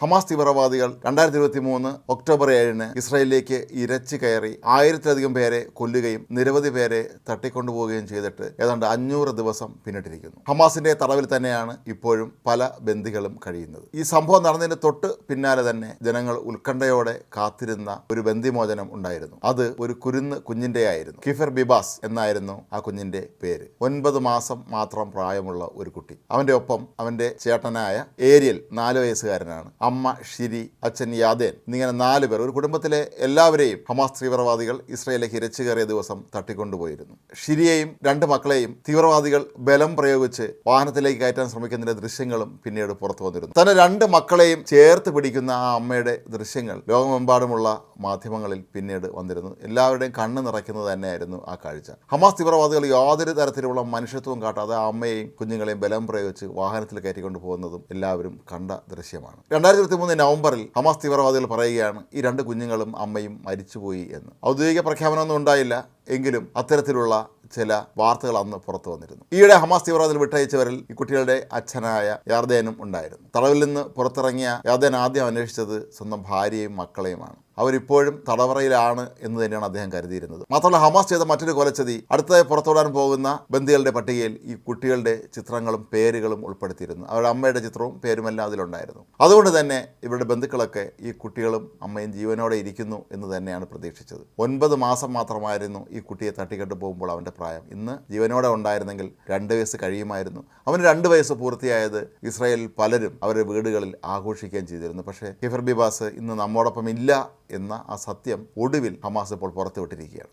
Hamas തീവ്രവാദികൾ 2023 October 7 ഇസ്രായേലിലേക്ക് ഇരച്ചു കയറി 1000-ലധികം പേരെ കൊല്ലുകയും നിരവധി പേരെ തട്ടിക്കൊണ്ടുപോവുകയും ചെയ്തിട്ട് ഏതാണ്ട് 500 ദിവസം പിന്നിട്ടിരിക്കുന്നു. ഹമാസിന്റെ തടവിൽ തന്നെയാണ് ഇപ്പോഴും പല ബന്ദികളും കഴിയുന്നത്. ഈ സംഭവം നടന്നതിന് തൊട്ട് പിന്നാലെ തന്നെ ജനങ്ങൾ ഉത്കണ്ഠയോടെ കാത്തിരുന്ന ഒരു ബന്ദിമോചനം ഉണ്ടായിരുന്നു. അത് ഒരു കുഞ്ഞിന്റെ ആയിരുന്നു. കിഫർ ബിബാസ് എന്നായിരുന്നു ആ കുഞ്ഞിന്റെ പേര്. 9 മാസം മാത്രം പ്രായമുള്ള ഒരു കുട്ടി. അവന്റെ ഒപ്പം അവന്റെ ചേട്ടനായ ഏരിയൽ 4 വയസ്സുകാരനാണ്. അമ്മ ഷിരി, അച്ഛൻ യാദേൻ എന്നിങ്ങനെ 4 പേർ. ഒരു കുടുംബത്തിലെ എല്ലാവരെയും ഹമാസ് തീവ്രവാദികൾ ഇസ്രായേലിലേക്ക് ഇരച്ചു കയറിയ ദിവസം തട്ടിക്കൊണ്ടുപോയിരുന്നു. ഷിരിയെയും 2 മക്കളെയും തീവ്രവാദികൾ ബലം പ്രയോഗിച്ച് വാഹനത്തിലേക്ക് കയറ്റാൻ ശ്രമിക്കുന്നതിന്റെ ദൃശ്യങ്ങളും പിന്നീട് പുറത്തു വന്നിരുന്നു. തന്നെ 2 മക്കളെയും ചേർത്ത് പിടിക്കുന്ന ആ അമ്മയുടെ ദൃശ്യങ്ങൾ ലോകമെമ്പാടുമുള്ള മാധ്യമങ്ങളിൽ പിന്നീട് വന്നിരുന്നു. എല്ലാവരുടെയും കണ്ണ് നിറയ്ക്കുന്നത് തന്നെയായിരുന്നു ആ കാഴ്ച. ഹമാസ് തീവ്രവാദികൾ യാതൊരു തരത്തിലുള്ള മനുഷ്യത്വം കാട്ടാതെ ആ അമ്മയെയും കുഞ്ഞുങ്ങളെയും ബലം പ്രയോഗിച്ച് വാഹനത്തിൽ കയറ്റിക്കൊണ്ടു പോകുന്നതും എല്ലാവരും കണ്ട ദൃശ്യമാണ്. 2023 നവംബറിൽ ഹമാസ് തീവ്രവാദികൾ പറയുകയാണ് ഈ 2 കുഞ്ഞുങ്ങളും അമ്മയും മരിച്ചുപോയി എന്ന്. ഔദ്യോഗിക പ്രഖ്യാപനമൊന്നും ഉണ്ടായില്ല, എങ്കിലും അത്തരത്തിലുള്ള ചില വാർത്തകൾ അന്ന് പുറത്തു വന്നിരുന്നു. ഈയിടെ ഹമാസ് തീവ്രവാദികൾ വിട്ടയച്ചവരിൽ ഈ കുട്ടികളുടെ അച്ഛനായ യാർദേനും ഉണ്ടായിരുന്നു. തടവിൽ നിന്ന് പുറത്തിറങ്ങിയ യാർദേൻ ആദ്യം അന്വേഷിച്ചത് സ്വന്തം ഭാര്യയും മക്കളെയുമാണ്. അവരിപ്പോഴും തടവറയിലാണ് എന്ന് തന്നെയാണ് അദ്ദേഹം കരുതിയിരുന്നത്. മാത്രമല്ല, ഹമാസ് ചെയ്ത മറ്റൊരു കൊലച്ചതി അടുത്തതായി പുറത്തുവിടാൻ പോകുന്ന ബന്ദികളുടെ പട്ടികയിൽ ഈ കുട്ടികളുടെ ചിത്രങ്ങളും പേരുകളും ഉൾപ്പെടുത്തിയിരുന്നു. അവരുടെ അമ്മയുടെ ചിത്രവും പേരുമെല്ലാം അതിലുണ്ടായിരുന്നു. അതുകൊണ്ട് തന്നെ ഇവരുടെ ബന്ധുക്കളൊക്കെ ഈ കുട്ടികളും അമ്മയും ജീവനോടെ ഇരിക്കുന്നു എന്ന് തന്നെയാണ് പ്രതീക്ഷിച്ചത്. 9 മാസം മാത്രമായിരുന്നു ഈ കുട്ടിയെ തട്ടിക്കെട്ട് പോകുമ്പോൾ അവൻ്റെ പ്രായം. ഇന്ന് ജീവനോടെ ഉണ്ടായിരുന്നെങ്കിൽ 2 വയസ്സ് കഴിയുമായിരുന്നു. അവന് 2 വയസ്സ് പൂർത്തിയായത് ഇസ്രായേലിൽ പലരും അവരുടെ വീടുകളിൽ ആഘോഷിക്കുകയും ചെയ്തിരുന്നു. പക്ഷേ കിഫർ ബിബാസ് ഇന്ന് നമ്മോടൊപ്പം ഇല്ല എന്ന ആ സത്യം ഒടുവിൽ ഹമാസ് ഇപ്പോൾ പുറത്തുവിട്ടിരിക്കുകയാണ്.